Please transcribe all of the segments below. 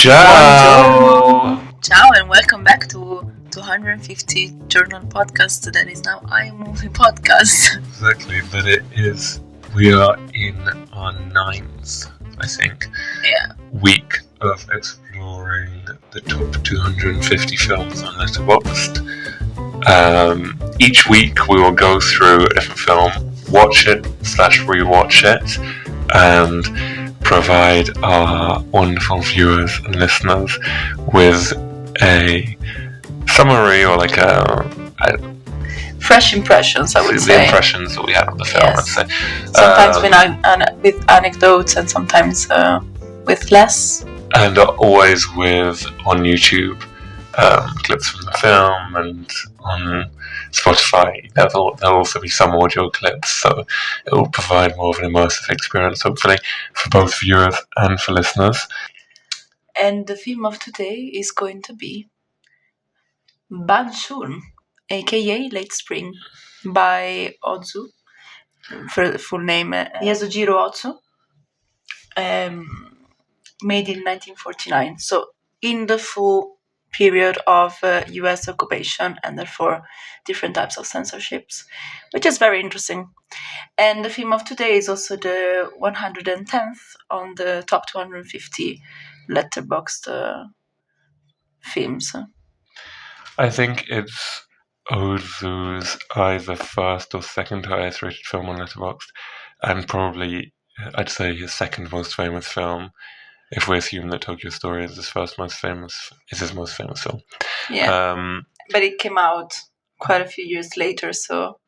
Ciao! Ciao and welcome back to 250 Journal Podcast that is now iMovie Podcast. Exactly, but we are in our 9th, I think, week of exploring the top 250 films on Letterboxd. Each week we will go through a different film, watch it / rewatch it, and provide our wonderful viewers and listeners with a summary or like a fresh impressions, I would say. The impressions that we had of the film, Yes. I'd say. Sometimes with anecdotes and sometimes with less. And always with on YouTube clips from the film, and on Spotify there'll also be some audio clips, so it will provide more of an immersive experience, hopefully, for both viewers and for listeners. And the film of today is going to be Banshun, aka Late Spring, by Ozu, for full name Yasujirō Ozu, made in 1949. So in the full period of US occupation, and therefore different types of censorships, which is very interesting. And the film of today is also the 110th on the top 250 Letterboxd films. I think it's Ozu's either first or second highest rated film on Letterboxd, and probably, I'd say, his second most famous film, if we assume that Tokyo Story is his most famous film. Yeah, but it came out quite a few years later, so...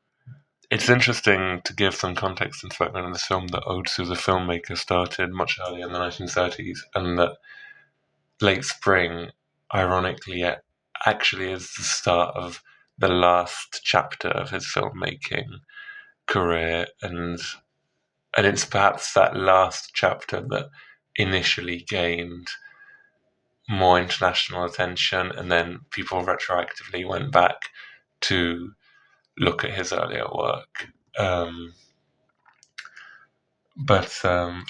It's interesting to give some context and background in this film that Ozu, the filmmaker, started much earlier in the 1930s, and that Late Spring, ironically, actually is the start of the last chapter of his filmmaking career, and it's perhaps that last chapter that initially gained more international attention, and then people retroactively went back to look at his earlier work. But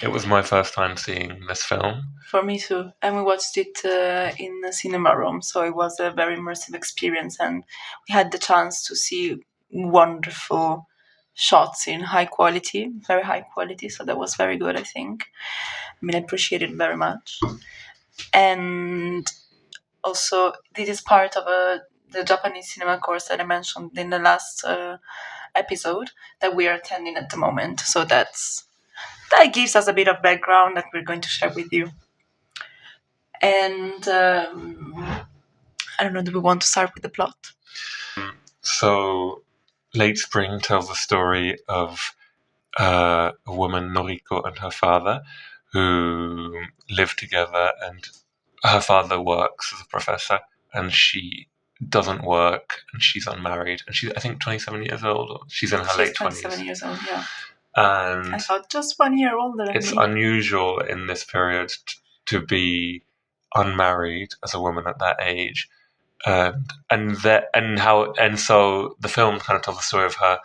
it was my first time seeing this film. For me too. And we watched it in the cinema room, so it was a very immersive experience, and we had the chance to see wonderful shots in high quality, very high quality, so that was very good, I think. I mean, I appreciate it very much. And also, this is part of the Japanese cinema course that I mentioned in the last episode that we are attending at the moment. So that gives us a bit of background that we're going to share with you. And I don't know, do we want to start with the plot? So, Late Spring tells the story of a woman, Noriko, and her father, who live together, and her father works as a professor, and she doesn't work, and she's unmarried, and she's, I think, 27 years old, or she's in her late 20s. 27 years old, yeah. And I thought just 1 year older than it's me. unusual in this period to be unmarried as a woman at that age, and so the film kind of tells the story of her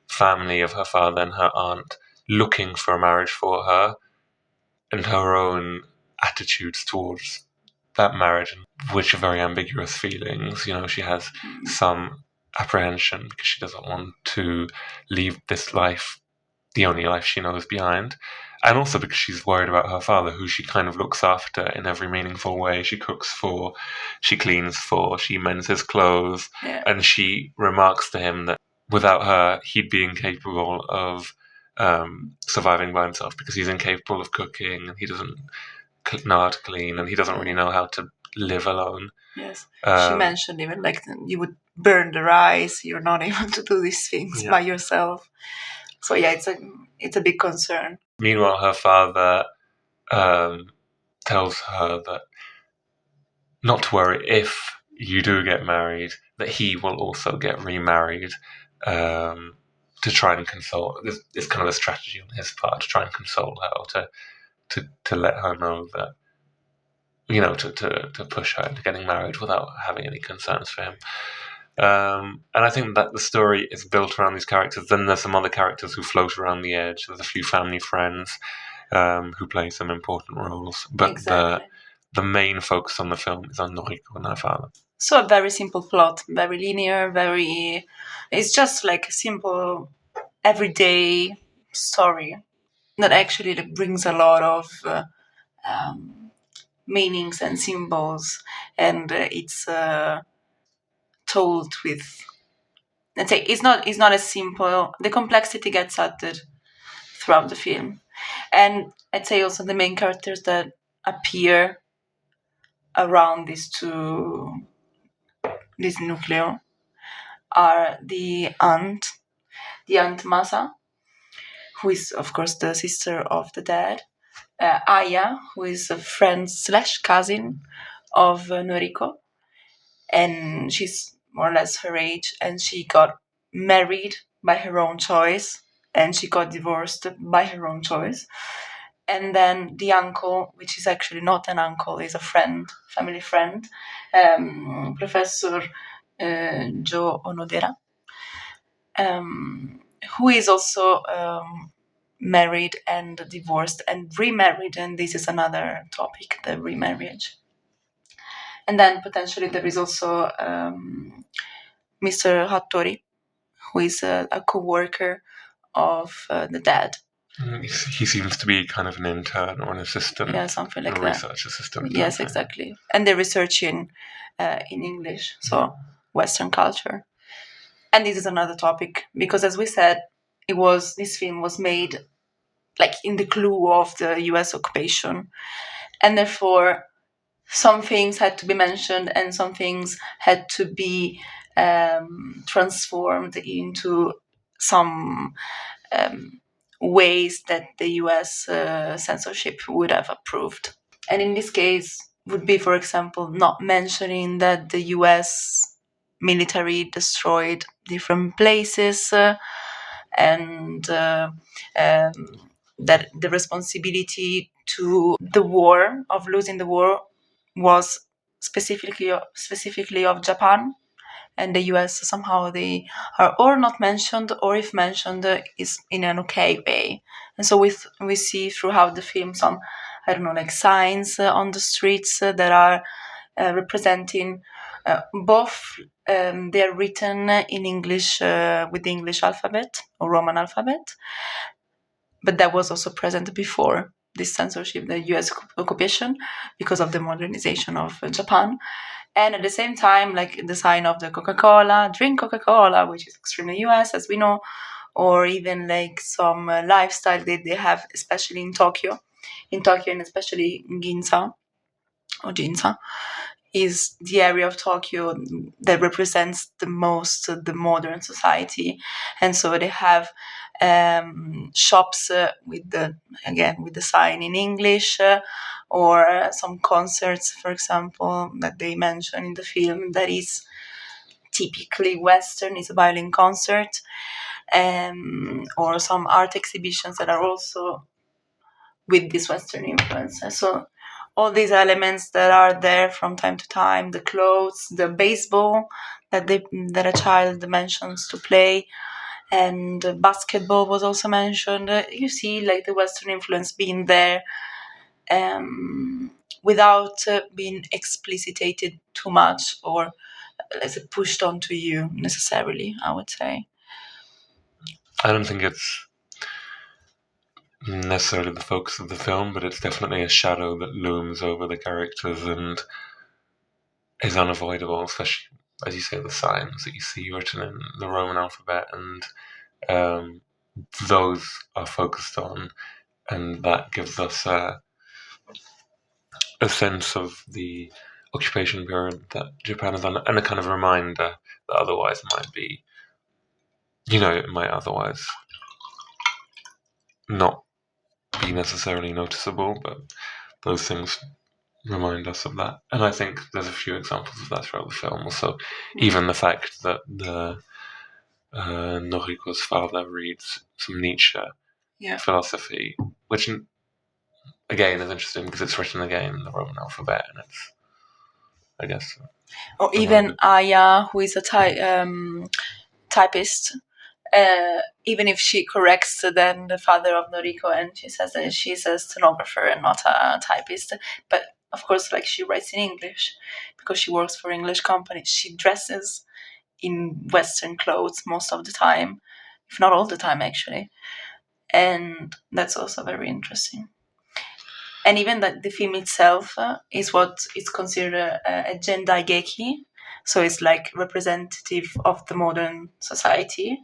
family, of her father and her aunt, looking for a marriage for her, and her own attitudes towards that marriage, which are very ambiguous feelings. You know, she has some apprehension because she doesn't want to leave this life, the only life she knows, behind, and also because she's worried about her father, who she kind of looks after in every meaningful way. She cooks for, she cleans for, she mends his clothes, and she remarks to him that without her, he'd be incapable of surviving by himself, because he's incapable of cooking, and he doesn't know how to clean, and he doesn't really know how to live alone. Yes, she mentioned even like you would burn the rice. You're not able to do these things by yourself. So yeah, it's a big concern. Meanwhile, her father tells her that not to worry, if you do get married, that he will also get remarried, to try and console. It's kind of a strategy on his part to try and console her, to let her know that, you know, to push her into getting married without having any concerns for him. And I think that the story is built around these characters. Then there's some other characters who float around the edge. There's a few family friends who play some important roles. But exactly. the main focus on the film is on Noriko and her father. So a very simple plot, very linear, it's just like a simple everyday story that actually brings a lot of meanings and symbols, and it's told with, let's say, it's not as simple. The complexity gets added throughout the film, and I'd say also the main characters that appear around this nucleo are the aunt Masa, who is of course the sister of the dad, Aya, who is a friend / cousin of Noriko, and she's more or less her age, and she got married by her own choice, and she got divorced by her own choice. And then the uncle, which is actually not an uncle, is a friend, family friend, Professor Joe Onodera, who is also married and divorced and remarried, and this is another topic, the remarriage. And then potentially there is also Mr. Hattori, who is a co-worker of the dad. He seems to be kind of an intern or an assistant. Yeah, something like a that. Research assistant. Yes, exactly. And they research in English, so Western culture. And this is another topic, because as we said, this film was made like in the clue of the US occupation. And therefore, some things had to be mentioned and some things had to be transformed into some ways that the US censorship would have approved. And in this case, would be, for example, not mentioning that the US military destroyed different places and that the responsibility to the war, of losing the war, was specifically of Japan, and the US somehow they are or not mentioned, or if mentioned is in an okay way. And so we see throughout the film some, I don't know, like signs on the streets that are representing both they're written in English with the English alphabet or Roman alphabet, but that was also present before this censorship, the US occupation, because of the modernization of Japan. And at the same time, like the sign of the Coca-Cola, drink Coca-Cola, which is extremely US, as we know, or even like some lifestyle that they have, especially in Tokyo, and especially in Ginza, is the area of Tokyo that represents the most the modern society. And so they have shops with the sign in English, or some concerts, for example, that they mention in the film that is typically Western, is a violin concert, or some art exhibitions that are also with this Western influence. So all these elements that are there from time to time, the clothes, the baseball that a child mentions to play, and basketball was also mentioned. You see, like the Western influence being there, without being explicitated too much, or let's say pushed onto you necessarily, I would say. I don't think it's necessarily the focus of the film, but it's definitely a shadow that looms over the characters and is unavoidable, especially, as you say, the signs that you see written in the Roman alphabet, and those are focused on, and that gives us a sense of the occupation period that Japan has done, and a kind of reminder that otherwise might be, it might otherwise not be necessarily noticeable, but those things remind us of that. And I think there's a few examples of that throughout the film. Also, even the fact that the Noriko's father reads some Nietzsche philosophy, which again is interesting because it's written again in the Roman alphabet, and it's, I guess. Or even Aya, who is a typist, even if she corrects then the father of Noriko, and she says that she's a stenographer and not a typist, but of course, like she writes in English because she works for English companies. She dresses in Western clothes most of the time, if not all the time, actually. And that's also very interesting. And even that the film itself is what is considered a gendaigeki, so it's like representative of the modern society,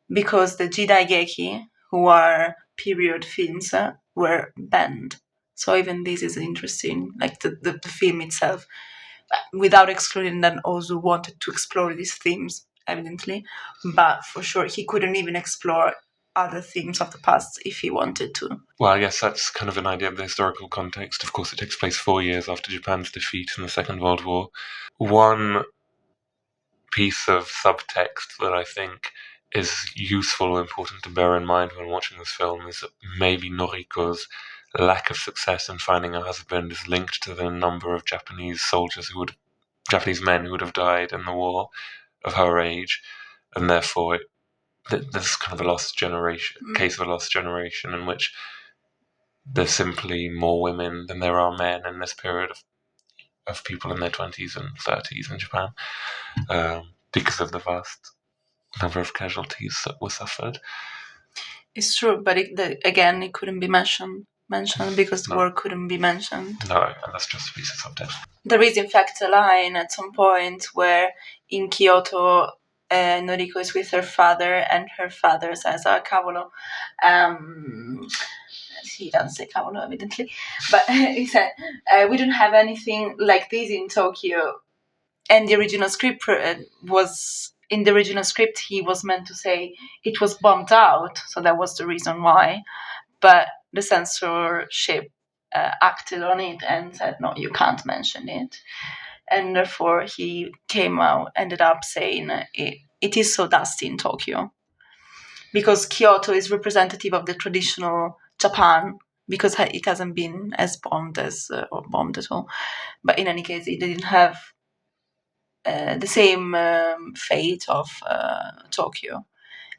because the jidaigeki, who are period films, were banned. So even this is interesting, like the film itself, without excluding that Ozu wanted to explore these themes, evidently, but for sure he couldn't even explore other themes of the past if he wanted to. Well, I guess that's kind of an idea of the historical context. Of course, it takes place 4 years after Japan's defeat in the Second World War. One piece of subtext that I think is useful or important to bear in mind when watching this film is that maybe Noriko's lack of success in finding a husband is linked to the number of Japanese men who would have died in the war of her age, and therefore there's kind of a lost generation, case of a lost generation in which there's simply more women than there are men in this period of people in their 20s and 30s in Japan, because of the vast number of casualties that were suffered. It's true, but again, it couldn't be mentioned because the war couldn't be mentioned. No, and that's just a piece of subtext. There is, in fact, a line at some point where in Kyoto, Noriko is with her father, and her father says, cavolo. He doesn't say cavolo, evidently, but he said, we don't have anything like this in Tokyo. And the original script he was meant to say it was bombed out, so that was the reason why. But the censorship acted on it and said, no, you can't mention it. And therefore he ended up saying it is so dusty in Tokyo. Because Kyoto is representative of the traditional Japan, because it hasn't been as bombed or bombed at all. But in any case, it didn't have the same fate of Tokyo,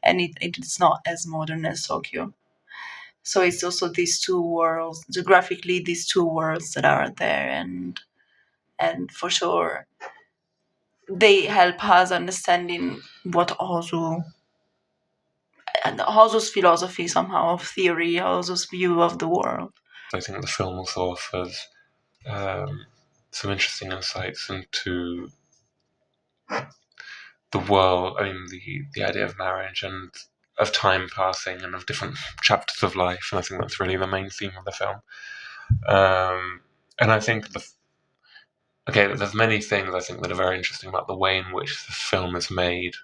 and it's not as modern as Tokyo. So it's also these two worlds, geographically, these two worlds that are there, and for sure they help us understanding what Ozu and Ozu's philosophy somehow of theory, Ozu's view of the world. I think the film also offers some interesting insights into the world, I mean, the idea of marriage and of time passing and of different chapters of life, and I think that's really the main theme of the film. And I think there's many things I think that are very interesting about the way in which the film is made,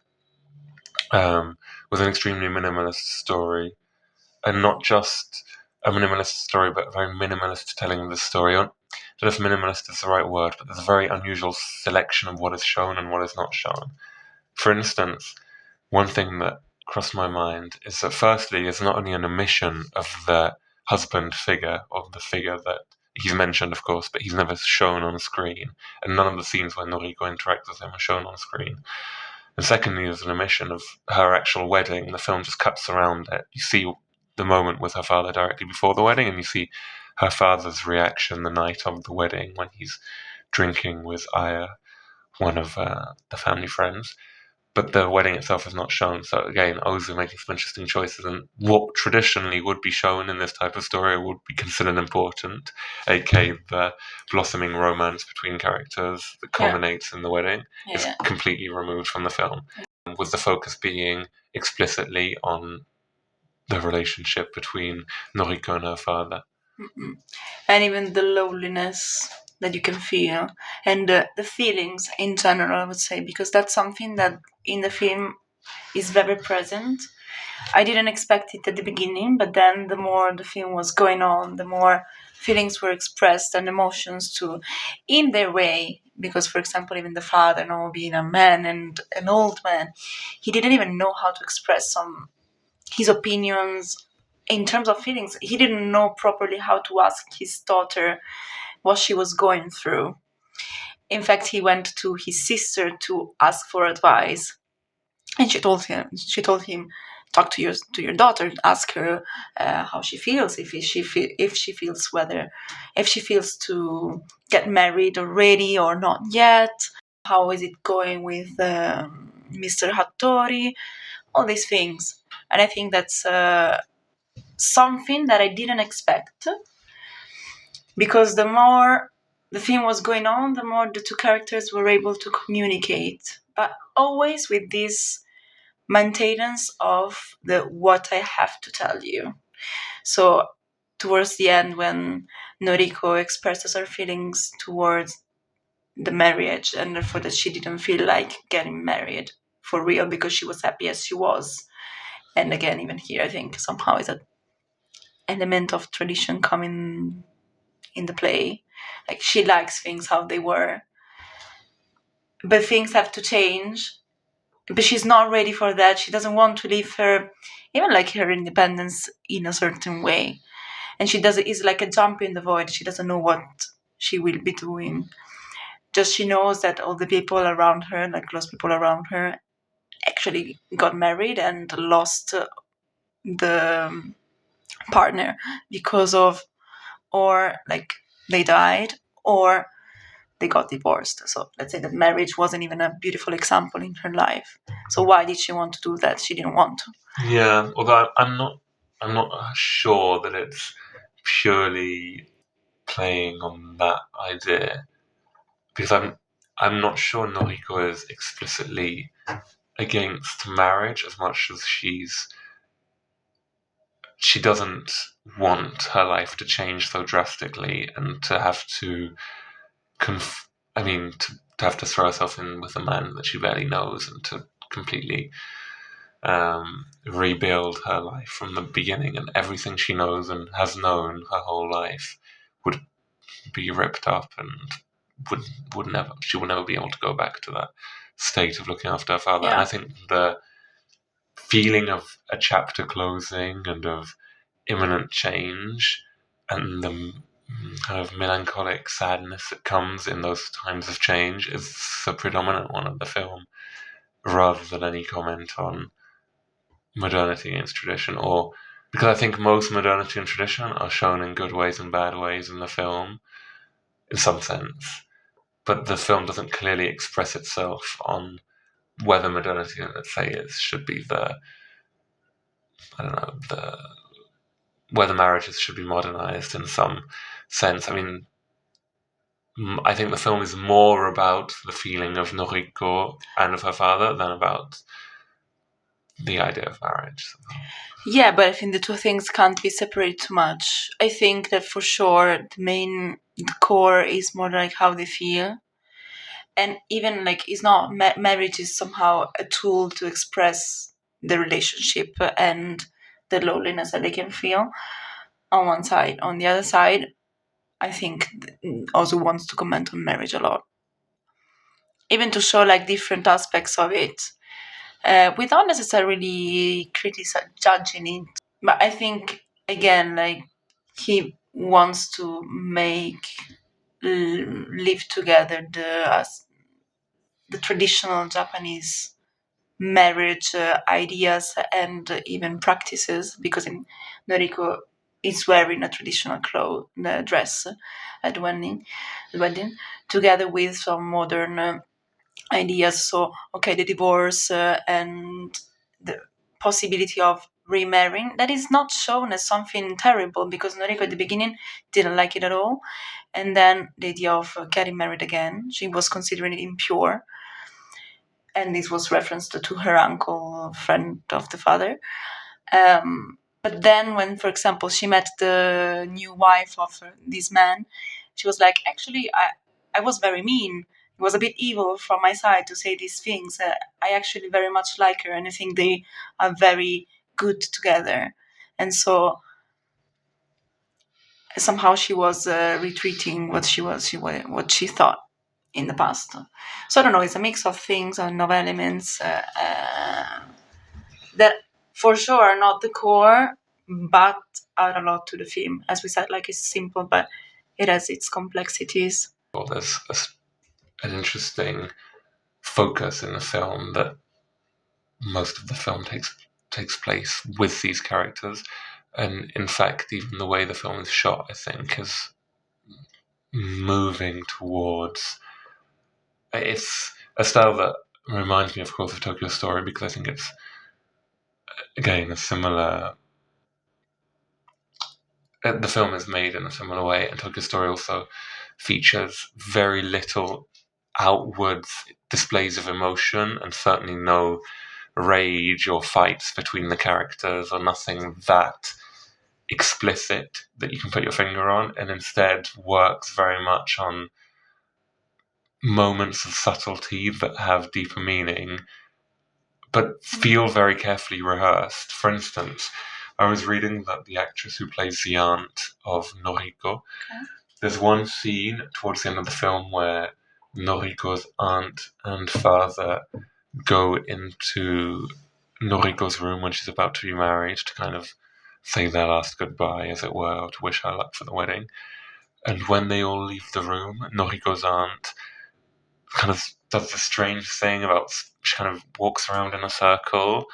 with an extremely minimalist story, and not just a minimalist story, but a very minimalist telling of the story. I don't know if minimalist is the right word, but there's a very unusual selection of what is shown and what is not shown. For instance, one thing that crossed my mind is that firstly, it's not only an omission of the husband figure, or the figure that he's mentioned, of course, but he's never shown on screen, and none of the scenes where Noriko interacts with him are shown on screen. And secondly, there's an omission of her actual wedding. The film just cuts around it. You see the moment with her father directly before the wedding, and you see her father's reaction the night of the wedding when he's drinking with Aya, one of the family friends. But the wedding itself is not shown. So again, Ozu making some interesting choices, and what traditionally would be shown in this type of story would be considered important, aka the blossoming romance between characters that culminates in the wedding, is completely removed from the film, with the focus being explicitly on the relationship between Noriko and her father. Mm-hmm. And even the loneliness that you can feel, and the feelings in general, I would say, because that's something that in the film is very present. I didn't expect it at the beginning, but then the more the film was going on, the more feelings were expressed and emotions too, in their way. Because, for example, even the father, being a man and an old man, he didn't even know how to express his opinions in terms of feelings. He didn't know properly how to ask his daughter what she was going through. In fact, he went to his sister to ask for advice, and she told him talk to your daughter, ask her how she feels, if she feels to get married already or not yet, how is it going with Mr. Hattori, all these things. And I think that's something that I didn't expect, because the more the film was going on, the more the two characters were able to communicate, but always with this maintenance of the what I have to tell you. So towards the end, when Noriko expresses her feelings towards the marriage, and therefore that she didn't feel like getting married for real because she was happy as she was. And again, even here, I think somehow is an element of tradition coming in the play. Like, she likes things how they were, but things have to change. But she's not ready for that. She doesn't want to leave her, even like her independence in a certain way. And she does it is like a jump in the void. She doesn't know what she will be doing. Just she knows that all the people around her, like close people around her, actually got married and lost the partner because of, or like they died, or they got divorced. So let's say that marriage wasn't even a beautiful example in her life. So why did she want to do that? She didn't want to. Yeah, although I'm not sure that it's purely playing on that idea, because I'm not sure Noriko is explicitly against marriage as much as she doesn't want her life to change so drastically and to have to to have to throw herself in with a man that she barely knows and to completely rebuild her life from the beginning, and everything she knows and has known her whole life would be ripped up, and she would never be able to go back to that state of looking after her father. Yeah. And I think the feeling of a chapter closing and of imminent change and the kind of melancholic sadness that comes in those times of change is the predominant one of the film, rather than any comment on modernity against tradition, or because I think most modernity and tradition are shown in good ways and bad ways in the film, in some sense, but the film doesn't clearly express itself on whether modernity, let's say, should be whether marriages should be modernized in some sense. I mean, I think the film is more about the feeling of Noriko and of her father than about the idea of marriage. Yeah, but I think the two things can't be separated too much. I think that for sure the core is more like how they feel. And even like it's not marriage is somehow a tool to express the relationship and the loneliness that they can feel on one side. On the other side, I think Ozu wants to comment on marriage a lot, even to show like different aspects of it, without necessarily judging it. But I think again, like he wants to make live together the traditional Japanese marriage ideas and even practices, because in Noriko is wearing a traditional dress at the wedding, together with some modern ideas. So, okay, the divorce and the possibility of remarrying, that is not shown as something terrible, because Noriko at the beginning didn't like it at all. And then the idea of getting married again, she was considering it impure. And this was referenced to her uncle, friend of the father. But then when, for example, she met the new wife of this man, she was like, actually, I was very mean. It was a bit evil from my side to say these things. I actually very much like her, and I think they are very good together. And so somehow she was retreating what she thought in the past. So I don't know. It's a mix of things and of elements that for sure are not the core, but add a lot to the film. As we said, like, it's simple, but it has its complexities. Well, there's an interesting focus in the film that most of the film takes takes place with these characters. And in fact, even the way the film is shot, I think, is moving towards... It's a style that reminds me, of course, of Tokyo Story, because I think it's, again, a similar... The film is made in a similar way, and Tokyo Story also features very little outward displays of emotion, and certainly no rage or fights between the characters, or nothing that explicit that you can put your finger on, and instead works very much on moments of subtlety that have deeper meaning but feel very carefully rehearsed. For instance, I was reading that the actress who plays the aunt of Noriko, there's one scene towards the end of the film where Noriko's aunt and father go into Noriko's room when she's about to be married to kind of say their last goodbye, as it were, or to wish her luck for the wedding. And when they all leave the room, Noriko's aunt kind of does this strange thing about, she kind of walks around in a circle,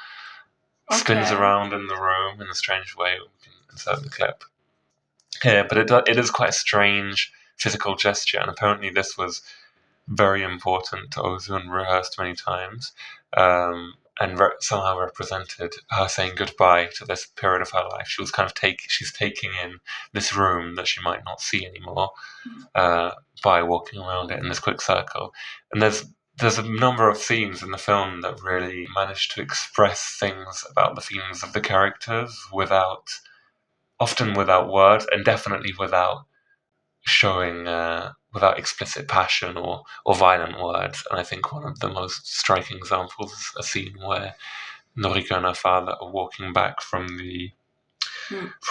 spins around in the room in a strange way. We can insert the clip here, but it is quite a strange physical gesture, and apparently this was very important to Ozu and rehearsed many times, and somehow represented her saying goodbye to this period of her life. She was kind of she's taking in this room that she might not see anymore by walking around it in this quick circle. And there's a number of themes in the film that really manage to express things about the feelings of the characters often without words, and definitely without showing without explicit passion or violent words. And I think one of the most striking examples is a scene where Noriko and her father are walking back from the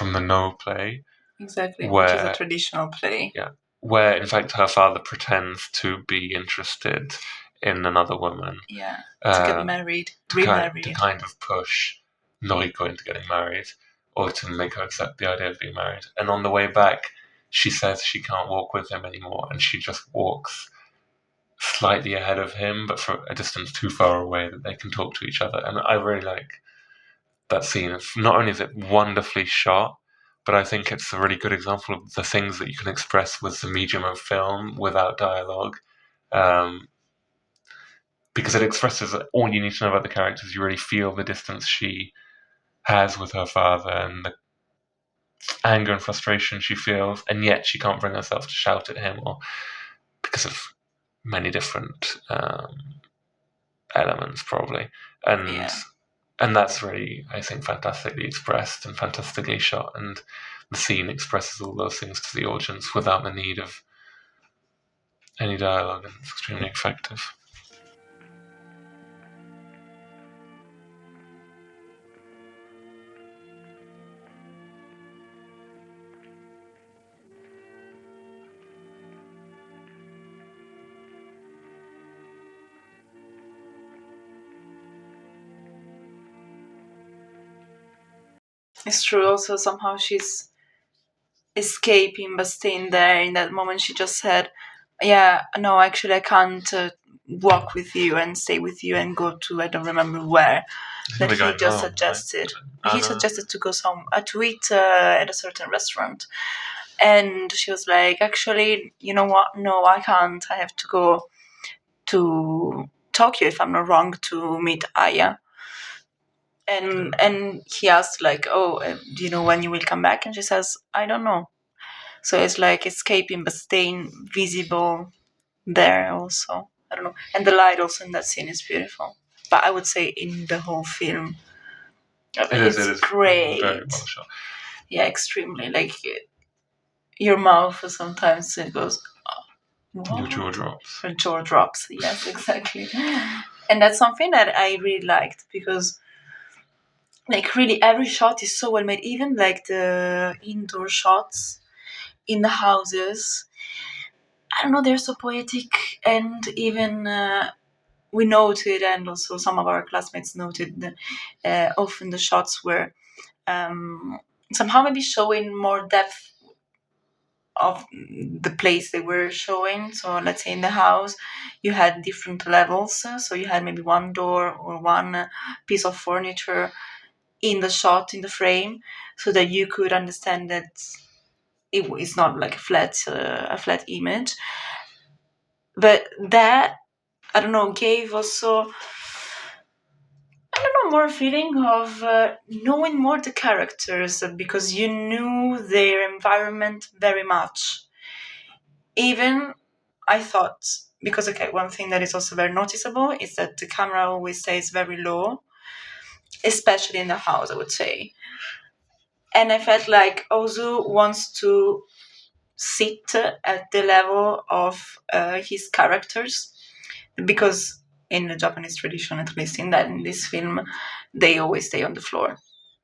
No play. Exactly, which is a traditional play. Yeah, where in fact her father pretends to be interested in another woman. Yeah, to get married, remarried. To kind of push Noriko into getting married, or to make her accept the idea of being married. And on the way back, she says she can't walk with him anymore, and she just walks slightly ahead of him, but for a distance too far away that they can talk to each other. And I really like that scene. Not only is it wonderfully shot, but I think it's a really good example of the things that you can express with the medium of film without dialogue. Because it expresses all you need to know about the characters. You really feel the distance she has with her father and the anger and frustration she feels, and yet she can't bring herself to shout at him, or because of many different elements, probably. And that's really, I think, fantastically expressed and fantastically shot, and the scene expresses all those things to the audience without the need of any dialogue, and it's extremely effective. It's true. Also, somehow she's escaping but staying there. In that moment, she just said, "Yeah, no, actually, I can't walk with you and stay with you and go to I don't remember where." That he just suggested. Right? He suggested to go to eat at a certain restaurant, and she was like, "Actually, you know what? No, I can't. I have to go to Tokyo, if I'm not wrong, to meet Aya." And he asked like, "Oh, do you know when you will come back?" And she says, "I don't know." So it's like escaping but staying visible there also. I don't know. And the light also in that scene is beautiful. But I would say in the whole film, it is great. Very well shot. Yeah, extremely. Like your mouth sometimes it goes. Oh, your jaw drops. Your jaw drops. Yes, exactly. And that's something that I really liked, because like really every shot is so well made. Even like the indoor shots in the houses, I don't know, they're so poetic. And even we noted, and also some of our classmates noted, often the shots were somehow maybe showing more depth of the place they were showing. So let's say in the house you had different levels, so you had maybe one door or one piece of furniture in the shot, in the frame, so that you could understand that it's not like a flat image. But that, I don't know, gave also, I don't know, more feeling of knowing more the characters, because you knew their environment very much. Even I thought, because okay, one thing that is also very noticeable is that the camera always stays very low, especially in the house, I would say. And I felt like Ozu wants to sit at the level of his characters, because in the Japanese tradition, at least in this film, they always stay on the floor.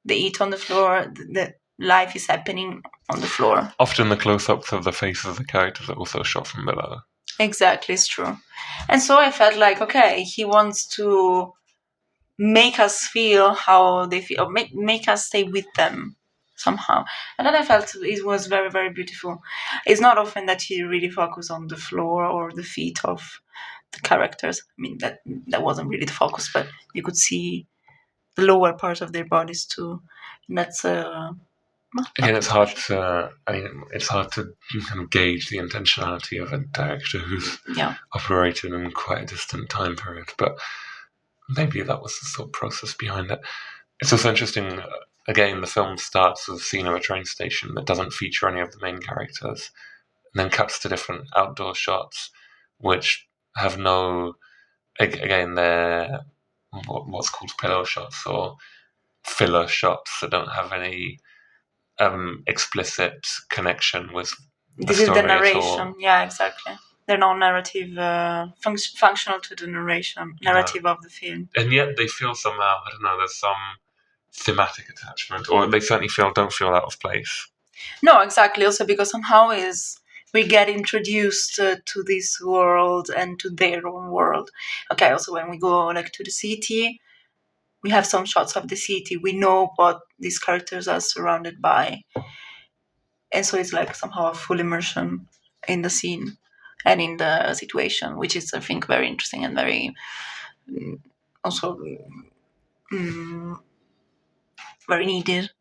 They eat on the floor. The life is happening on the floor. Often the close-ups of the faces of the characters are also shot from below. Exactly, it's true. And so I felt like, okay, he wants to make us feel how they feel, or make us stay with them somehow. And then I felt it was very, very beautiful. It's not often that he really focused on the floor or the feet of the characters. I mean, that wasn't really the focus, but you could see the lower part of their bodies too. And that's Again, it's hard to kind of gauge the intentionality of a director who's operated in quite a distant time period, but maybe that was the thought process behind it. It's also interesting, again, the film starts with a scene of a train station that doesn't feature any of the main characters, and then cuts to different outdoor shots, which have no, again, they're what's called pillow shots or filler shots that don't have any explicit connection with the this story is the narration. at all. Yeah, exactly. They're not narrative, functional to the narrative of the film. And yet they feel somehow, I don't know, there's some thematic attachment, or they certainly don't feel out of place. No, exactly. Also because somehow we get introduced to this world and to their own world. Okay, also when we go like to the city, we have some shots of the city. We know what these characters are surrounded by. And so it's like somehow a full immersion in the scene and in the situation, which is, I think, very interesting and very also very needed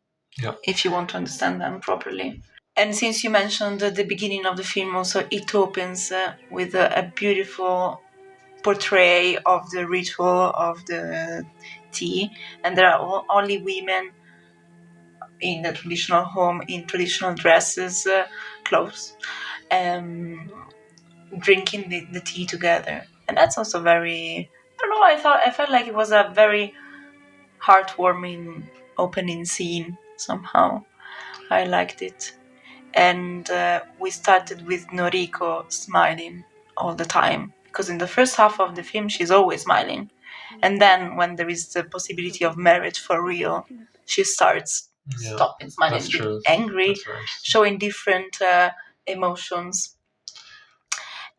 if you want to understand them properly. And since you mentioned the beginning of the film, also it opens with a beautiful portray of the ritual of the tea, and there are only women in the traditional home in traditional dresses, clothes, drinking the tea together, and that's also very. I don't know. I felt like it was a very heartwarming opening scene. Somehow, I liked it, and we started with Noriko smiling all the time, because in the first half of the film she's always smiling, and then when there is the possibility of marriage for real, she starts stopping smiling, being angry, showing different emotions.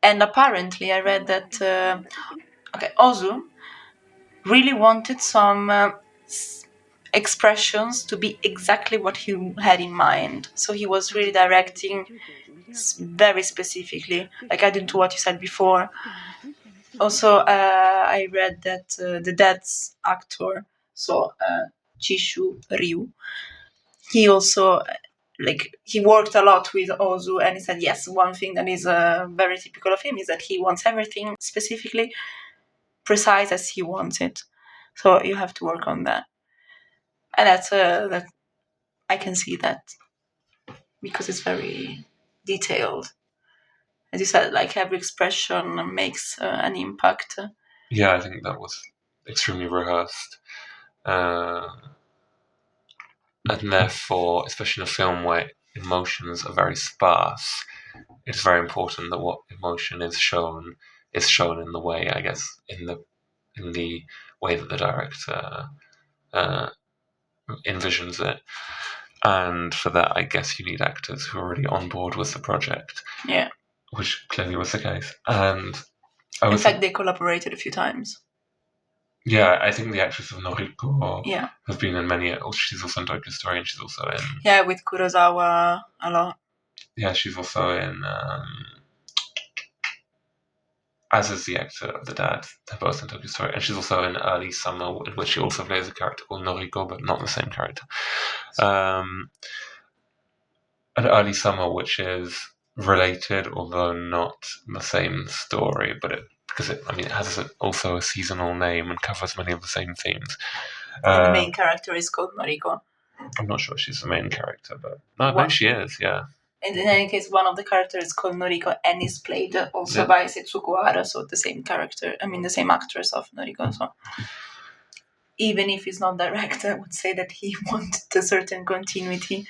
And apparently I read that Ozu really wanted some expressions to be exactly what he had in mind, so he was really directing very specifically, like adding to what you said before. Also, I read that the dad's actor, so Chishu Ryu, he also he worked a lot with Ozu, and he said yes, one thing that is very typical of him is that he wants everything specifically precise as he wants it. So you have to work on that, and that I can see that because it's very detailed. As you said, like every expression makes an impact. Yeah, I think that was extremely rehearsed. And therefore, especially in a film where emotions are very sparse, it's very important that what emotion is shown in the way, I guess, in the way that the director envisions it. And for that, I guess you need actors who are already on board with the project. Yeah. Which clearly was the case. And in fact, they collaborated a few times. Yeah, I think the actress of Noriko has been in many. She's also in Tokyo Story, and she's also in. Yeah, with Kurosawa a lot. Yeah, she's also in. as is the actor of the dad. They're both in Tokyo Story. And she's also in Early Summer, in which she also plays a character called Noriko, but not the same character. An Early Summer, which is related, although not the same story, but it has also a seasonal name and covers many of the same themes. And the main character is called Noriko. I'm not sure she's the main character, but maybe she is, yeah. And in any case, one of the characters is called Noriko and is played also by Setsuko Hara, so the same character, the same actress of Noriko. So even if he's not direct, I would say that he wanted a certain continuity.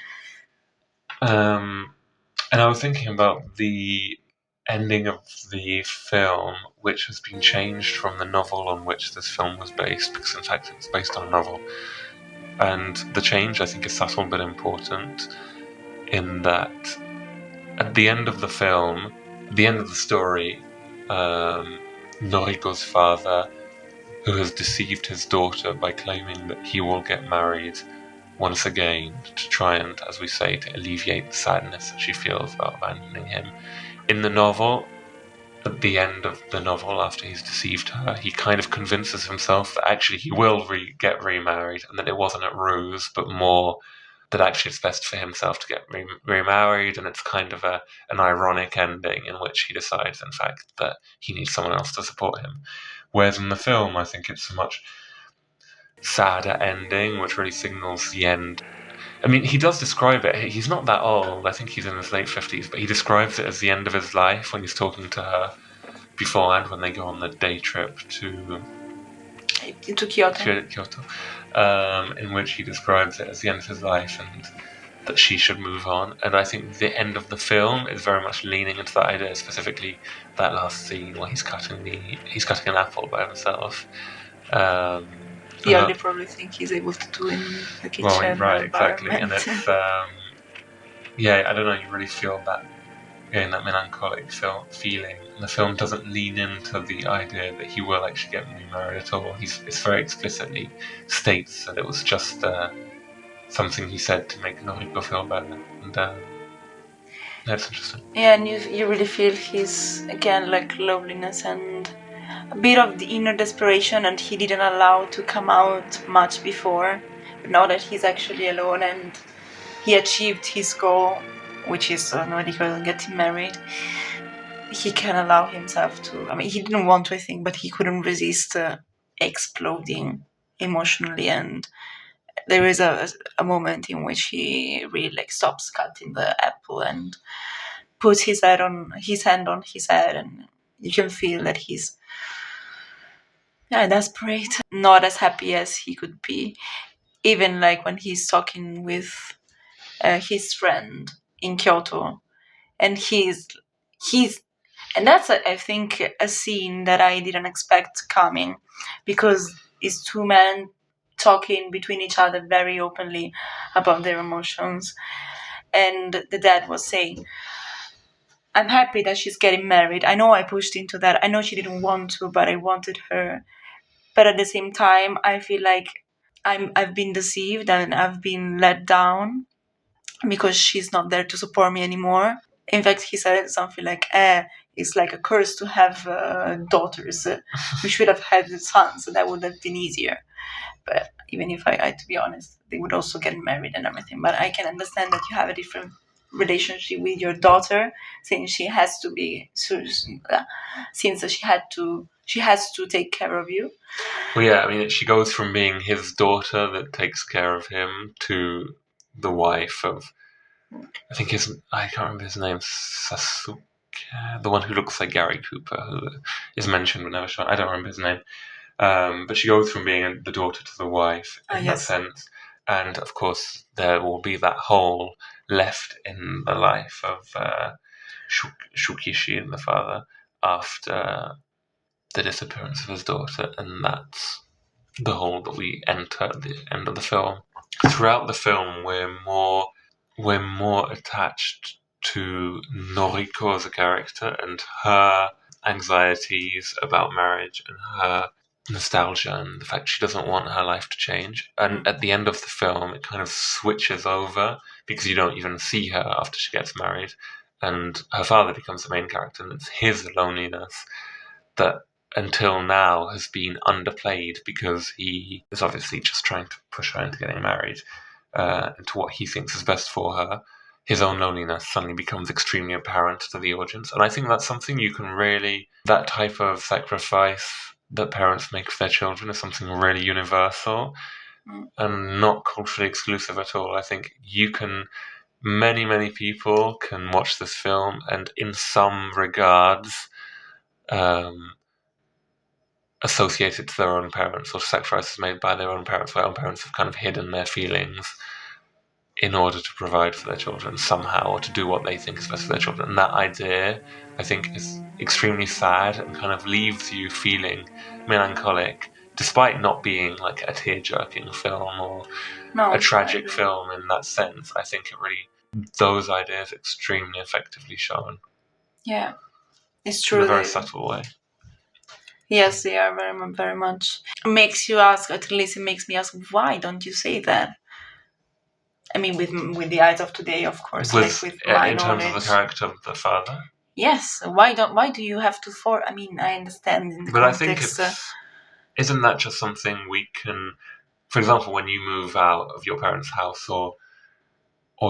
And I was thinking about the ending of the film, which has been changed from the novel on which this film was based, because in fact it was based on a novel. And the change, I think, is subtle but important, in that at the end of the film, at the end of the story, Noriko's father, who has deceived his daughter by claiming that he will get married once again to try and, as we say, to alleviate the sadness that she feels about abandoning him. In the novel, at the end of the novel, after he's deceived her, he kind of convinces himself that actually he will get remarried, and that it wasn't a ruse, but more that actually it's best for himself to get remarried, and it's kind of an ironic ending in which he decides, in fact, that he needs someone else to support him. Whereas in the film, I think it's a much sadder ending, which really signals the end. I mean, he does describe it. He's not that old. I think he's in his late 50s, but he describes it as the end of his life when he's talking to her beforehand, when they go on the day trip to Kyoto, in which he describes it as the end of his life and that she should move on. And I think the end of the film is very much leaning into that idea, specifically that last scene where he's cutting an apple by himself. The only probably thing he's able to do in the kitchen. Well, right, exactly. And it's I don't know, you really feel that that melancholic feeling. And the film doesn't lean into the idea that he will actually get remarried at all. It's very explicitly states that it was just something he said to make Noriko feel better. And that's interesting. Yeah, and you really feel his, again, like loneliness and a bit of the inner desperation, and he didn't allow to come out much before. But now that he's actually alone and he achieved his goal, which is Noriko getting married, he can allow himself to. I mean, he didn't want to, I think, but he couldn't resist exploding emotionally. And there is a moment in which he really stops cutting the apple and puts his hand on his head, and you can feel that he's desperate, not as happy as he could be. Even when he's talking with his friend in Kyoto, and and that's I think a scene that I didn't expect coming, because it's two men talking between each other very openly about their emotions, and the dad was saying, "I'm happy that she's getting married. I know I pushed into that. I know she didn't want to, but I wanted her. But at the same time, I feel like I've been deceived and I've been let down because she's not there to support me anymore." In fact, he said something like, "It's like a curse to have daughters. We should have had sons, so that would have been easier." But even if I to be honest, they would also get married and everything. But I can understand that you have a different relationship with your daughter, since she has to take care of you. Well, yeah, I mean, she goes from being his daughter that takes care of him to the wife of, I can't remember his name, Sasuke, the one who looks like Gary Cooper, who is mentioned but never shown. I don't remember his name. But she goes from being the daughter to the wife in that sense. And of course, there will be that hole left in the life of Shukishi, the father, after the disappearance of his daughter. And that's the hole that we enter at the end of the film. Throughout the film, we're more attached to Noriko as a character and her anxieties about marriage and her nostalgia and the fact she doesn't want her life to change. And at the end of the film, it kind of switches over because you don't even see her after she gets married, and her father becomes the main character, and it's his loneliness that until now has been underplayed because he is obviously just trying to push her into getting married, into what he thinks is best for her. His own loneliness suddenly becomes extremely apparent to the audience. And I think that's something you can really, that type of sacrifice that parents make for their children is something really universal and not culturally exclusive at all. I think many people can watch this film and in some regards associate it to their own parents or sacrifices made by their own parents, where own parents have kind of hidden their feelings in order to provide for their children somehow, or to do what they think is best for their children. And that idea, I think, is extremely sad and kind of leaves you feeling melancholic, despite not being like a tear-jerking film or a tragic film in that sense. I think those ideas extremely effectively shown. Yeah, it's true. In a very subtle way. Yes, they are very, very much. It makes you ask, at least it makes me ask, why don't you say that? I mean, with the eyes of today, of course. With my in knowledge. terms of the character of the father? Yes. Why do you have to I mean, I understand in the context. But I think isn't that just something we can... For example, when you move out of your parents' house or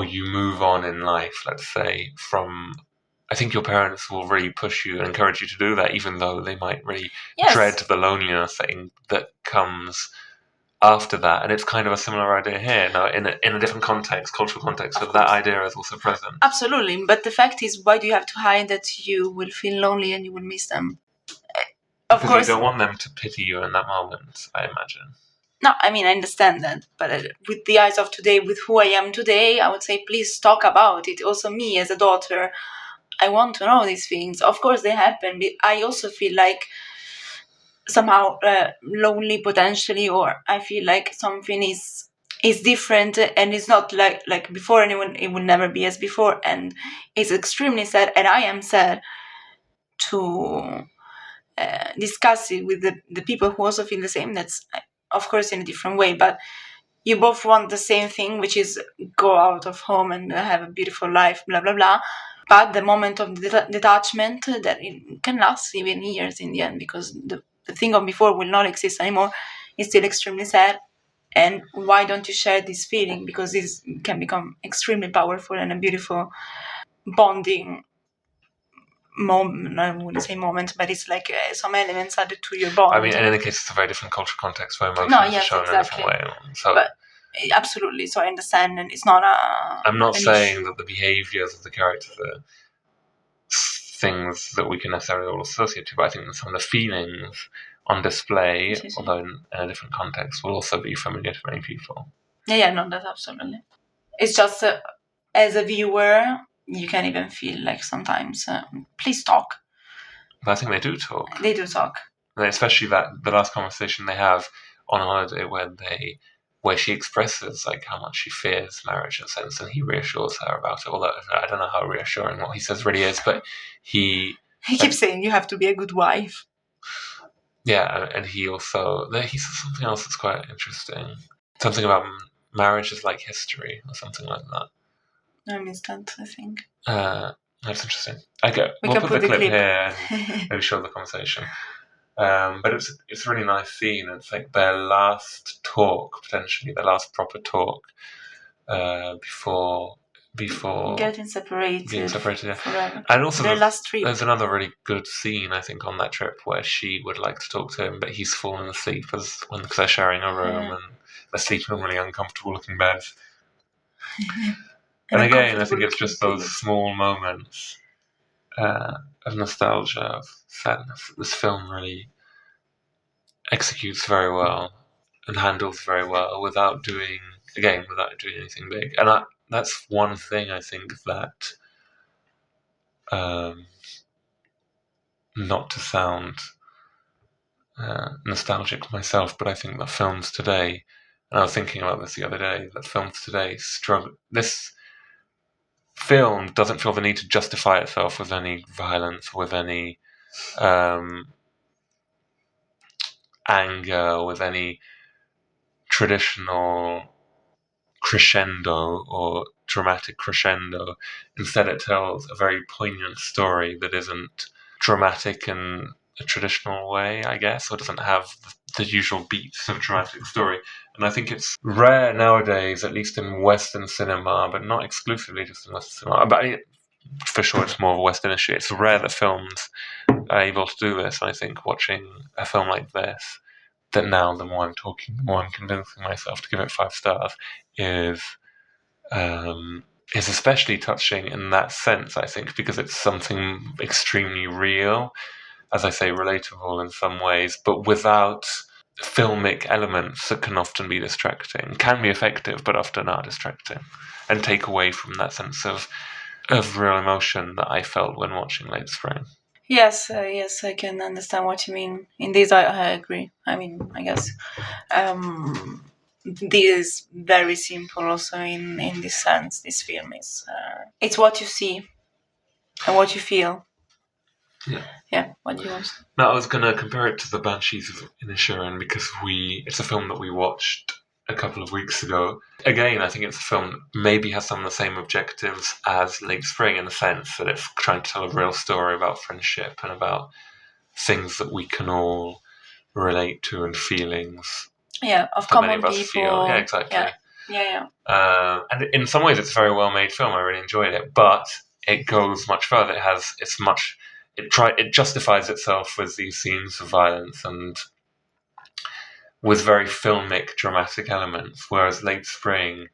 you move on in life, let's say, I think your parents will really push you and encourage you to do that, even though they might really dread the loneliness that comes after that. And it's kind of a similar idea here, now in a different context, cultural context, but that idea is also present. Absolutely, but the fact is, why do you have to hide that you will feel lonely and you will miss them? Of course, you don't want them to pity you in that moment, I imagine. No, I mean, I understand that, but with the eyes of today, with who I am today, I would say, please talk about it. Also, me as a daughter, I want to know these things. Of course, they happen. But I also feel like somehow lonely potentially, or I feel like something is different and it's not like before, and it will never be as before, and it's extremely sad, and I am sad to discuss it with the people who also feel the same. That's of course in a different way, but you both want the same thing, which is go out of home and have a beautiful life, blah blah blah. But the moment of detachment, that it can last even years in the end, because the thing of before will not exist anymore, is still extremely sad. And why don't you share this feeling? Because this can become extremely powerful and a beautiful bonding moment. I wouldn't say moment, but it's like some elements added to your bond. I mean, in any case, it's a very different cultural context where emotions are shown in a different way. So, but absolutely, so I understand, and it's not I'm not saying that the behaviours of the characters are things that we can necessarily all associate to, but I think that some of the feelings on display, although in a different context, will also be familiar to many people. Yeah, no, that's absolutely. It's just as a viewer, you can even feel like sometimes, please talk. But I think they do talk. They do talk. And especially the last conversation they have on holiday where she expresses like how much she fears marriage in a sense, and he reassures her about it. Although I don't know how reassuring what he says really is, but he keeps saying you have to be a good wife. Yeah, and he says something else that's quite interesting. Something about marriage is like history, or something like that. I missed that, I think. That's interesting. Okay, we'll put the clip here and maybe show the conversation. But it's a really nice scene. It's like their last talk, potentially their last proper talk, before getting separated. Forever. And also their last trip. There's another really good scene, I think, on that trip where she would like to talk to him, but he's fallen asleep because they're sharing a room and they're sleeping in really uncomfortable looking beds. And again, I think it's just those small moments of nostalgia, of sadness, that this film really executes very well and handles very well without doing anything big. And that's one thing I think that, not to sound nostalgic myself, but I think that films today, and I was thinking about this the other day, that films today struggle. This film doesn't feel the need to justify itself with any violence, with any anger, with any traditional crescendo or dramatic crescendo. Instead, it tells a very poignant story that isn't dramatic and a traditional way, I guess, or doesn't have the usual beats of a dramatic story. And I think it's rare nowadays, at least in Western cinema, but not exclusively just in Western cinema. But for sure, it's more of a Western issue. It's rare that films are able to do this. And I think watching a film like this, that now the more I'm talking, the more I'm convincing myself to give it 5 stars, is especially touching in that sense, I think, because it's something extremely real, as I say, relatable in some ways, but without filmic elements that can often be distracting, can be effective, but often are distracting, and take away from that sense of real emotion that I felt when watching Late Spring. Yes, yes, I can understand what you mean. In this, I agree. I mean, I guess this is very simple. Also, in this sense, this film is it's what you see and what you feel. Yeah. What do you want? Now, I was going to compare it to The Banshees of Inisherin because it's a film that we watched a couple of weeks ago. Again, I think it's a film that maybe has some of the same objectives as Late Spring in the sense that it's trying to tell a real story about friendship and about things that we can all relate to and feelings. Yeah, of common people. Feel. Yeah, exactly. Yeah. And in some ways, it's a very well made film. I really enjoyed it, but it goes much further. It justifies itself with these scenes of violence and with very filmic, dramatic elements, whereas Late Spring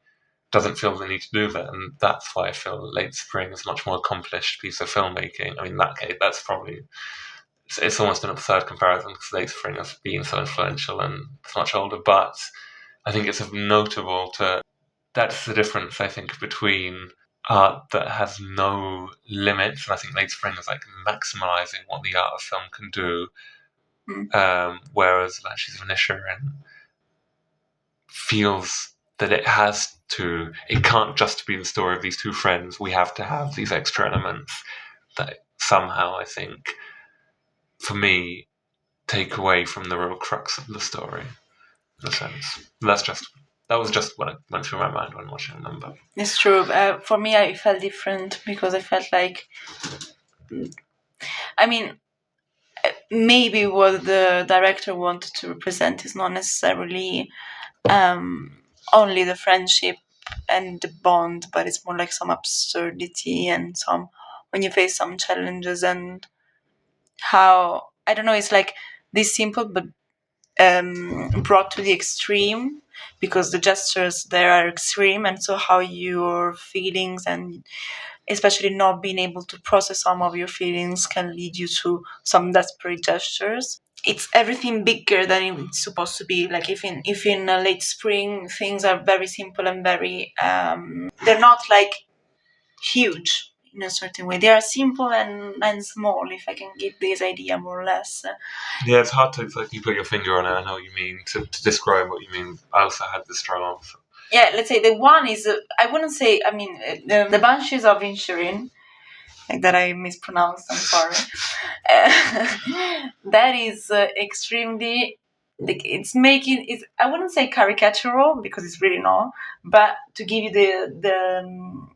doesn't feel the need to do that, and that's why I feel Late Spring is a much more accomplished piece of filmmaking. I mean, in that case, that's probably it's almost an absurd comparison because Late Spring has been so influential and it's much older, but I think it's notable that's the difference, I think, between art that has no limits, and I think Late Spring is like maximalizing what the art of film can do, whereas Banshees of Inisherin feels that it can't just be the story of these two friends. We have to have these extra elements that somehow, I think, for me, take away from the real crux of the story, in a sense. That was just what went through my mind when watching them. But it's true. For me, I felt different because I felt like, I mean, maybe what the director wanted to represent is not necessarily only the friendship and the bond, but it's more like some absurdity and when you face some challenges and how, I don't know, it's like this simple but brought to the extreme because the gestures there are extreme, and so how your feelings and especially not being able to process some of your feelings can lead you to some desperate gestures. It's everything bigger than it's supposed to be. Like if in Late Spring things are very simple and very they're not like huge in a certain way. They are simple and small, if I can give this idea more or less. Yeah, it's hard to exactly put your finger on it. I know what you mean, to describe what you mean. I also had this struggle. Yeah, let's say the one is, I wouldn't say, I mean, the Banshees of Inisherin, like that I mispronounced, I'm sorry. That is extremely, like, I wouldn't say caricatural because it's really not, but to give you the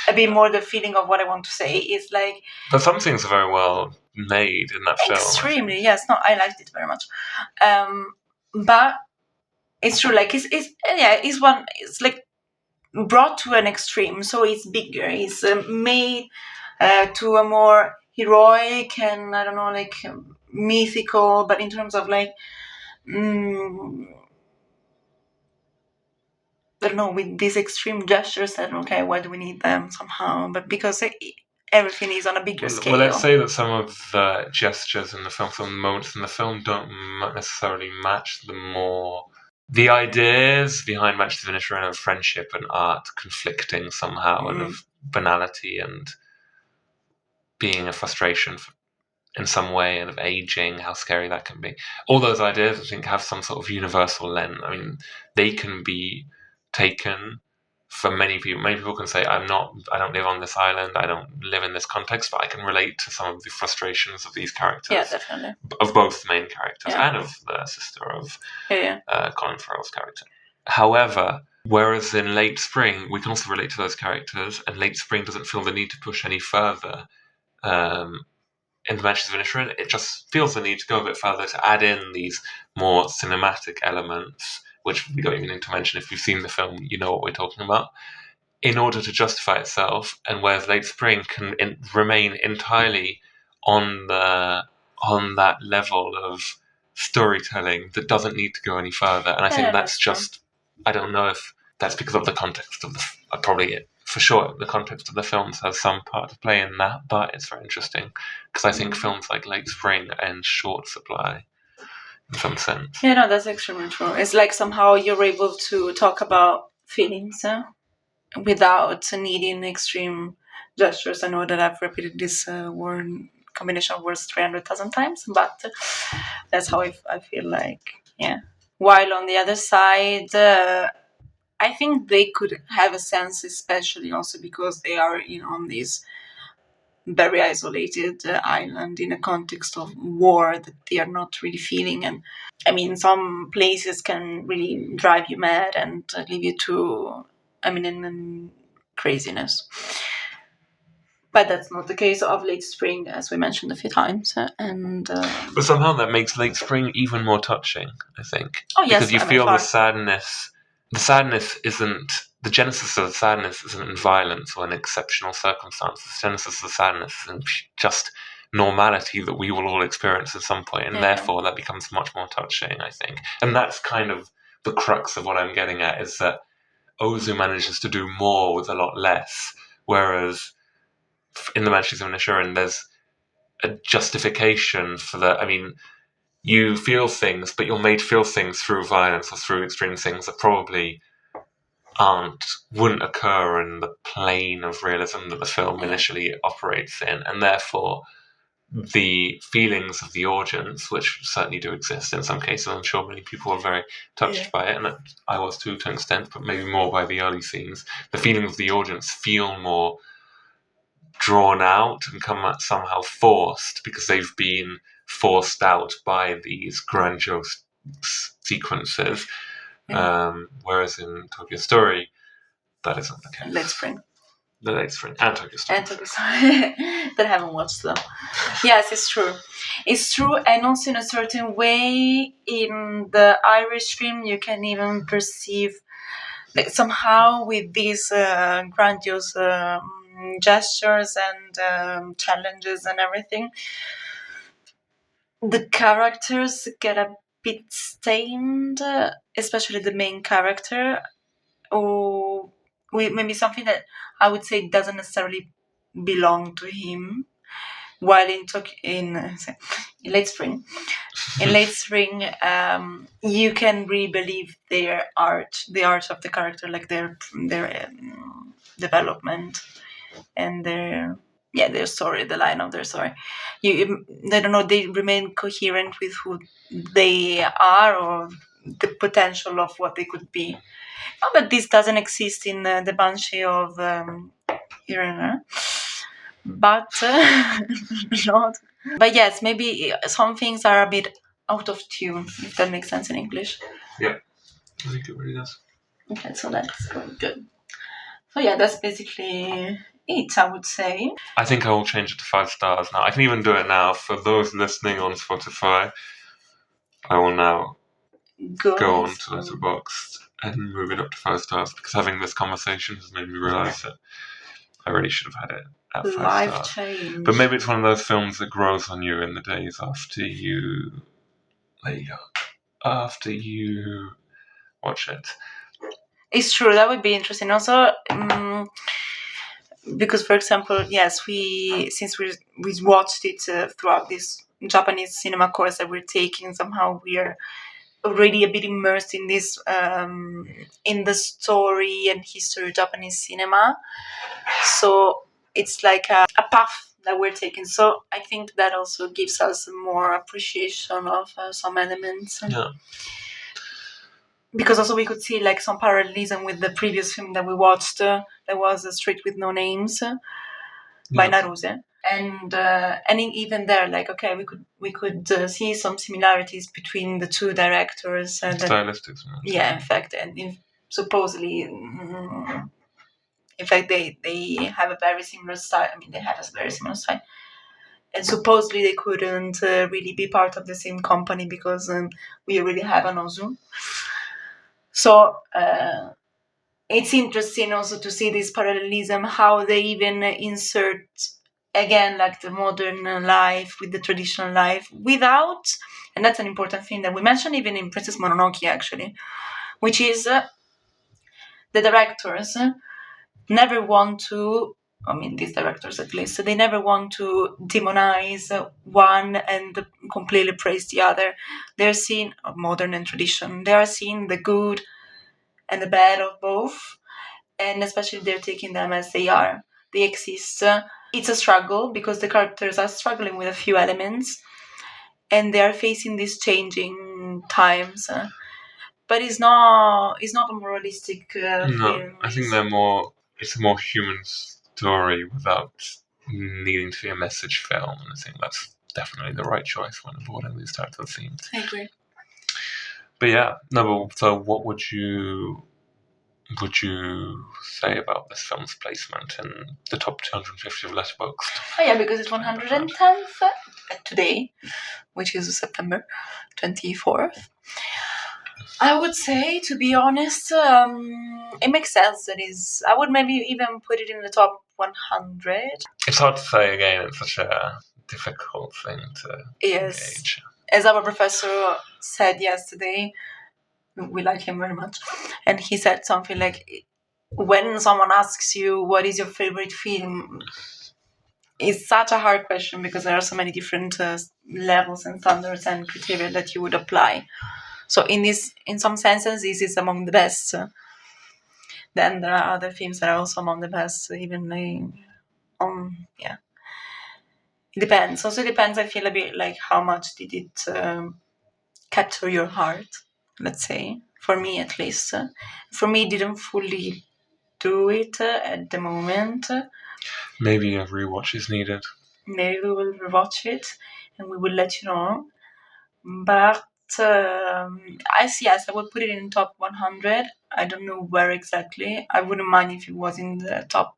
a bit more the feeling of what I want to say is like. But some things are very well made in that film. Extremely, yes. No, I liked it very much. But it's true, like it's like brought to an extreme, so it's bigger. It's made to a more heroic and I don't know, like mythical, but in terms of like. I don't know, with these extreme gestures that, okay, why do we need them somehow? But because everything is on a bigger scale. Well, let's say that some of the gestures in the film, some moments in the film don't necessarily match the ideas behind Banshees of Inisherin of friendship and art conflicting somehow, and of banality and being a frustration in some way, and of aging, how scary that can be. All those ideas, I think, have some sort of universal lens. I mean, they can be taken for many people. Many people can say, I don't live on this island, I don't live in this context, but I can relate to some of the frustrations of these characters. Yeah, definitely. Of both the main characters and of the sister of Colin Farrell's character. However, whereas in Late Spring, we can also relate to those characters, and Late Spring doesn't feel the need to push any further in the Banshees of Inisherin, it just feels the need to go a bit further to add in these more cinematic elements, which we don't even need to mention. If you've seen the film, you know what we're talking about, in order to justify itself. And whereas Late Spring can remain entirely on that level of storytelling that doesn't need to go any further. And I think that's just, I don't know if that's because of the context of the, probably for sure, the context of the films has some part to play in that, but it's very interesting because I think films like Late Spring are in short supply in some sense. Yeah, no, that's extremely true. It's like somehow you're able to talk about feelings without needing extreme gestures. I know that I've repeated this word combination of words 300,000 times, but that's how I feel like, yeah. While on the other side, I think they could have a sense, especially also because they are, on this very isolated island in a context of war that they are not really feeling. And I mean, some places can really drive you mad and leave you to, in craziness. But that's not the case of Late Spring, as we mentioned a few times. But somehow that makes Late Spring even more touching, I think. Oh, yes. Because you feel the sadness. The sadness isn't... The genesis of the sadness isn't in violence or in exceptional circumstances. The genesis of the sadness is in just normality that we will all experience at some point, and therefore that becomes much more touching, I think. And that's kind of the crux of what I'm getting at, is that Ozu manages to do more with a lot less, whereas in the Banshees of Inisherin, there's a justification for that. I mean, you feel things, but you're made to feel things through violence or through extreme things that probably wouldn't occur in the plane of realism that the film initially operates in, and therefore the feelings of the audience, which certainly do exist in some cases, I'm sure many people are very touched by it, and I was too to an extent, but maybe more by the early scenes. The feelings of the audience feel more drawn out and come out somehow forced because they've been forced out by these grandiose sequences. Whereas in Tokyo Story, that isn't the case. Late Spring. The Late Spring and Tokyo Story. That I haven't watched them. Yes, it's true. It's true, and also in a certain way, in the Irish film, you can even perceive like, somehow with these grandiose gestures and challenges and everything, the characters get a bit stained, especially the main character, or maybe something that I would say doesn't necessarily belong to him. While in Late Spring, you can really believe their art, the art of the character, like their development and their story, the line of their story. I don't know, they remain coherent with who they are or the potential of what they could be. But this doesn't exist in the Banshee of Inisherin. But not. But yes, maybe some things are a bit out of tune, if that makes sense in English. Yeah, I think it really does. Okay, so that's good. So yeah, that's basically it, I would say. I think I will change it to 5 stars now. I can even do it now. For those listening on Spotify, I will now go on to Letterboxds and move it up to 5 stars, because having this conversation has made me realise that I really should have had it at 5 Life stars. change. But maybe it's one of those films that grows on you in the days after you watch it. It's true, that would be interesting. Also, because, for example, yes, since we watched it throughout this Japanese cinema course that we're taking, somehow we are already a bit immersed in this, in the story and history of Japanese cinema. So it's like a path that we're taking. So I think that also gives us more appreciation of some elements. Yeah. Because also we could see like some parallelism with the previous film that we watched. That was Street with No Names by Naruse. And even there, like, okay, we could see some similarities between the two directors. Stylistics. Yeah, in fact, and supposedly, in fact, they have a very similar style. I mean, they have a very similar style. and supposedly they couldn't really be part of the same company because we already have an Ozu. So it's interesting also to see this parallelism, how they even insert again like the modern life with the traditional life without, and that's an important thing that we mentioned even in Princess Mononoke actually, which is the directors never want to, I mean these directors at least, they never want to demonize one and completely praise the other. They're seeing modern and tradition, they are seeing the good and the bad of both, and especially they're taking them as they are. They exist. It's a struggle because the characters are struggling with a few elements and they are facing these changing times. But it's not a moralistic film. I think it's a more human story without needing to be a message film, and I think that's definitely the right choice when avoiding these types of themes. I agree. But yeah, no, but so what would you say about this film's placement in the top 250 of Letterboxd? Oh yeah, because it's 110th today, which is September 24th. I would say, to be honest, it makes sense. I would maybe even put it in the top 100. It's hard to say again, it's such a difficult thing to engage. As our professor said yesterday, we like him very much, and he said something like, when someone asks you what is your favorite film, it's such a hard question because there are so many different levels and standards and criteria that you would apply. So in some senses, this is among the best. Then there are other films that are also among the best, even yeah. It depends. Also depends, I feel, a bit like how much did it capture your heart, let's say. For me, at least. For me, it didn't fully do it at the moment. Maybe a rewatch is needed. Maybe we will rewatch it and we will let you know. But yes, I would put it in top 100. I don't know where exactly. I wouldn't mind if it was in the top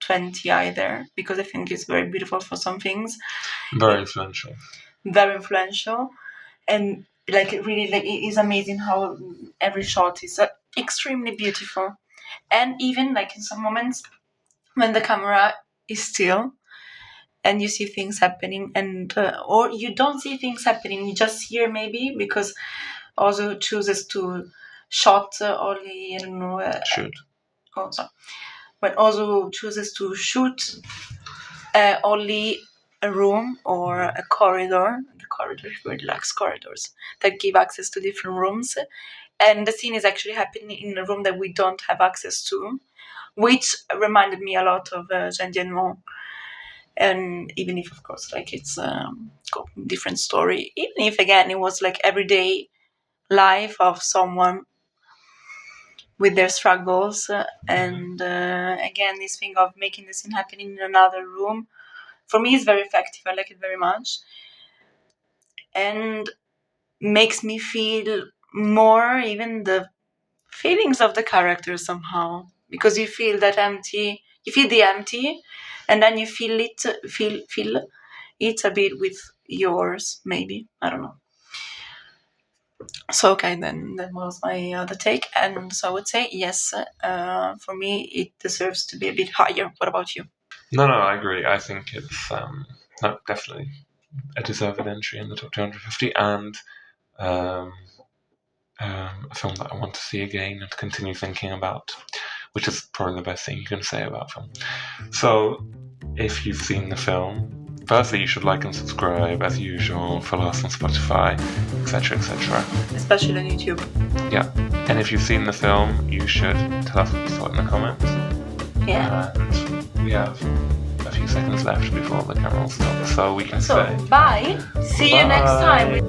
20 either, because I think it's very beautiful for some things. Very influential. Very influential. And like really, like, it is amazing how every shot is extremely beautiful. And even like in some moments when the camera is still and you see things happening, and or you don't see things happening, you just hear maybe, because Ozu chooses to shot only, I don't know. Shoot. Oh, sorry. When Ozu chooses to shoot only a room or a corridor, the corridor really likes corridors that give access to different rooms, and the scene is actually happening in a room that we don't have access to, which reminded me a lot of Jean. And even if, of course, like it's a different story, even if again it was like everyday life of someone with their struggles, and again this thing of making the scene happen in another room, for me is very effective. I like it very much, and makes me feel more even the feelings of the characters somehow, because you feel that empty, you feel the empty, and then you feel it a bit with yours, maybe, I don't know. So okay, then that was my other take, and so I would say yes, for me it deserves to be a bit higher. What about you? No, I agree. I think it's definitely a deserved entry in the top 250, and a film that I want to see again and continue thinking about, which is probably the best thing you can say about film. So, if you've seen the film, firstly, you should like and subscribe as usual, follow us on Spotify, etc., etc. Especially on YouTube. Yeah. And if you've seen the film, you should tell us what you thought in the comments. Yeah. And we have a few seconds left before the camera will stop, so we can say bye. See you next time.